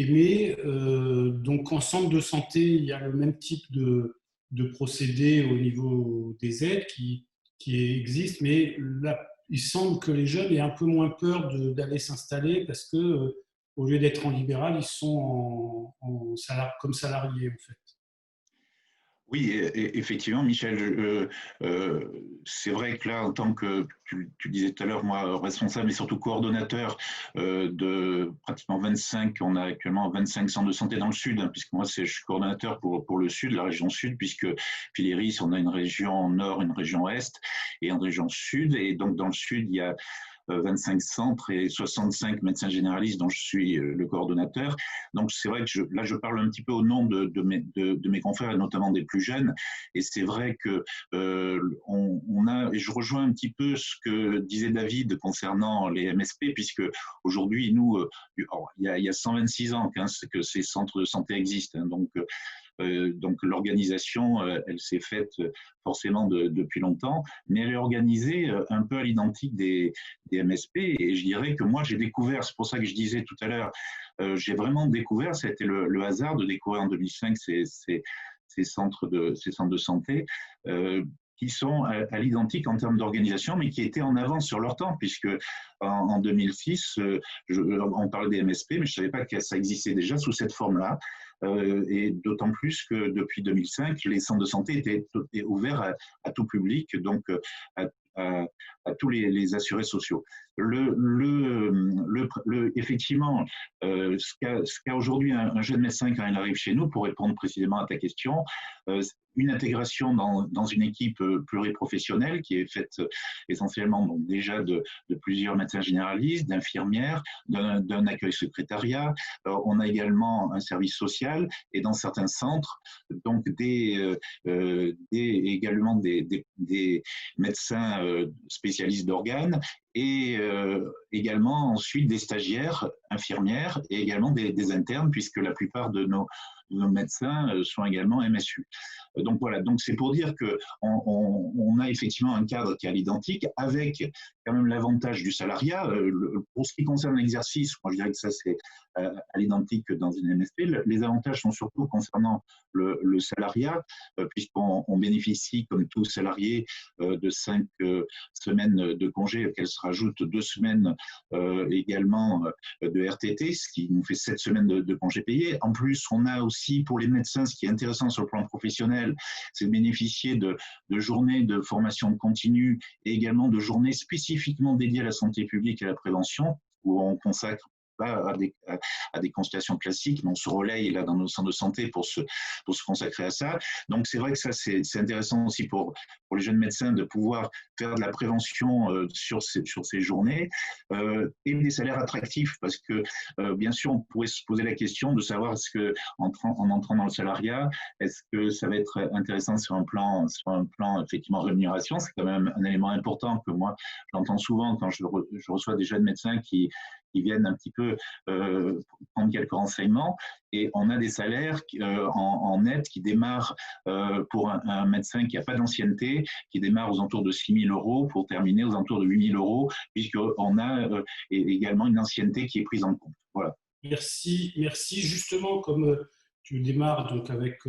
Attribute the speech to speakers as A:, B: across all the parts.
A: mais donc en centre de santé, il y a le même type de procédé au niveau des aides qui existent, mais là, il semble que les jeunes aient un peu moins peur d'aller s'installer parce que au lieu d'être en libéral, ils sont comme salariés en fait.
B: Oui, effectivement, Michel, c'est vrai que là, en tant que, tu disais tout à l'heure, moi, responsable et surtout coordonnateur de pratiquement 25, on a actuellement 25 centres de santé dans le sud, hein, puisque moi, je suis coordonnateur pour le sud, la région sud, puisque Philéris, on a une région nord, une région est et une région sud. Et donc, dans le sud, il y a 25 centres et 65 médecins généralistes dont je suis le coordonnateur. Donc c'est vrai que là je parle un petit peu au nom de mes confrères et notamment des plus jeunes. Et c'est vrai que on a, et je rejoins un petit peu ce que disait David concernant les MSP, puisque aujourd'hui nous, il y a 126 ans que ces centres de santé existent. Hein, donc l'organisation, elle s'est faite forcément depuis longtemps, mais elle est organisée un peu à l'identique des MSP. Et je dirais que moi, j'ai découvert, c'est pour ça que je disais tout à l'heure, j'ai vraiment découvert, ça a été le hasard de découvrir en 2005 ces centres de santé. Qui sont à l'identique en termes d'organisation, mais qui étaient en avance sur leur temps, puisque en 2006, on parlait des MSP, mais je ne savais pas que ça existait déjà sous cette forme-là. Et d'autant plus que depuis 2005, les centres de santé étaient ouverts à tout public, donc à, à tous les assurés sociaux. Effectivement, ce qu'a aujourd'hui un jeune médecin quand il arrive chez nous, pour répondre précisément à ta question, une intégration dans une équipe pluriprofessionnelle qui est faite essentiellement donc déjà de plusieurs médecins généralistes, d'infirmières, d'un accueil secrétariat. On a également un service social et dans certains centres, donc également des médecins spécialistes d'organes et également ensuite des stagiaires infirmières et également des internes puisque la plupart de nos médecins sont également MSU. Donc voilà, donc c'est pour dire qu'on a effectivement un cadre qui est à l'identique avec quand même l'avantage du salariat. Pour ce qui concerne l'exercice, moi je dirais que ça c'est à l'identique dans une MSP. Les avantages sont surtout concernant le salariat, puisqu'on bénéficie, comme tout salarié, de 5 semaines de congé, auxquelles se rajoutent 2 semaines également de RTT, ce qui nous fait 7 semaines de congés payés. En plus, on a aussi pour les médecins, ce qui est intéressant sur le plan professionnel, c'est de bénéficier de journées de formation continue et également de journées spécifiquement dédiées à la santé publique et à la prévention, où on consacre pas à des consultations classiques, mais on se relaye là dans nos centres de santé pour se consacrer à ça. Donc c'est vrai que ça c'est intéressant aussi pour les jeunes médecins de pouvoir faire de la prévention sur ces journées et des salaires attractifs parce que bien sûr on pourrait se poser la question de savoir est-ce que en entrant dans le salariat, est-ce que ça va être intéressant sur un plan effectivement rémunération. C'est quand même un élément important que moi j'entends souvent quand je reçois des jeunes médecins qui viennent un petit peu prendre quelques renseignements. Et on a des salaires en net qui démarrent pour un médecin qui n'a pas d'ancienneté, qui démarre aux alentours de 6 000 euros pour terminer aux alentours de 8 000 euros, puisqu'on a également une ancienneté qui est prise en compte. Voilà.
A: Merci. Justement, comme tu démarres donc avec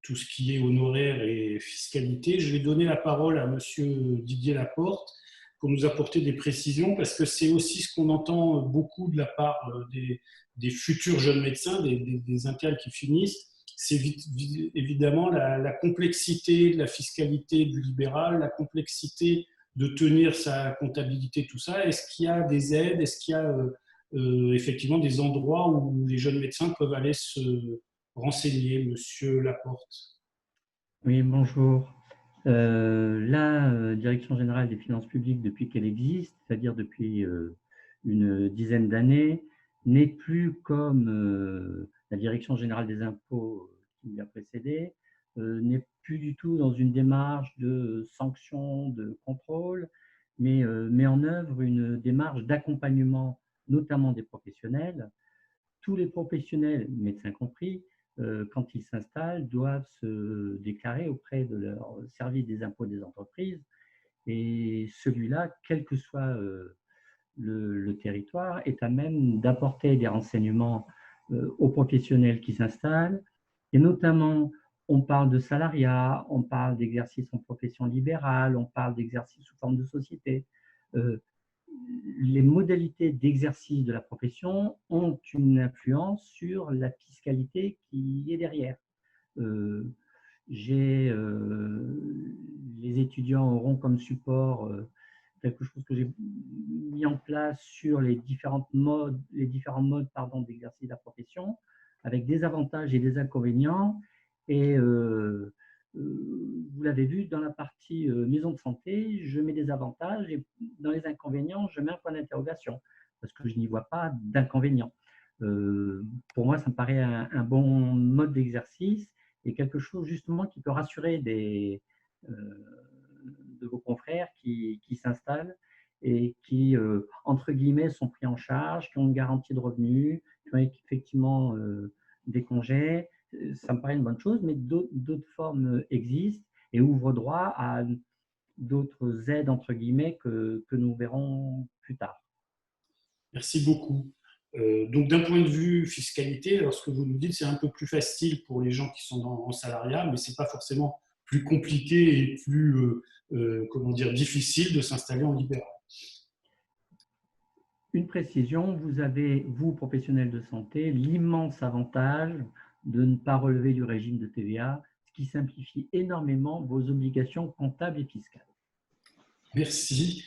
A: tout ce qui est honoraire et fiscalité, je vais donner la parole à Monsieur Didier Laporte pour nous apporter des précisions, parce que c'est aussi ce qu'on entend beaucoup de la part des futurs jeunes médecins, des internes qui finissent. C'est évidemment la complexité de la fiscalité du libéral, la complexité de tenir sa comptabilité, tout ça. Est-ce qu'il y a des aides? Est-ce qu'il y a effectivement des endroits où les jeunes médecins peuvent aller se renseigner, Monsieur Laporte?
C: Oui, bonjour. La Direction générale des finances publiques, depuis qu'elle existe, c'est-à-dire depuis une dizaine d'années, n'est plus comme la Direction générale des impôts qui lui a précédé, n'est plus du tout dans une démarche de sanction, de contrôle, mais met en œuvre une démarche d'accompagnement, notamment des professionnels. Tous les professionnels, médecins compris, quand ils s'installent, doivent se déclarer auprès de leur service des impôts des entreprises. Et celui-là, quel que soit le territoire, est à même d'apporter des renseignements aux professionnels qui s'installent. Et notamment, on parle de salariat, on parle d'exercice en profession libérale, on parle d'exercice sous forme de société. Les modalités d'exercice de la profession ont une influence sur la fiscalité qui est derrière. Les étudiants auront comme support quelque chose que j'ai mis en place sur les différents modes d'exercice de la profession, avec des avantages et des inconvénients. Et vous l'avez vu, dans la partie maison de santé, je mets des avantages et dans les inconvénients, je mets un point d'interrogation parce que je n'y vois pas d'inconvénients. Pour moi, ça me paraît un bon mode d'exercice et quelque chose justement qui peut rassurer de vos confrères qui s'installent et qui, entre guillemets, sont pris en charge, qui ont une garantie de revenus, qui ont effectivement des congés. Ça me paraît une bonne chose, mais d'autres formes existent et ouvrent droit à d'autres aides, entre guillemets, que nous verrons plus tard.
A: Merci beaucoup. Donc, d'un point de vue fiscalité, alors ce que vous nous dites, c'est un peu plus facile pour les gens qui sont en salariat, mais ce n'est pas forcément plus compliqué et plus comment dire, difficile de s'installer en libéral.
C: Une précision, vous avez, vous, professionnels de santé, l'immense avantage de ne pas relever du régime de TVA, ce qui simplifie énormément vos obligations comptables et fiscales.
A: Merci.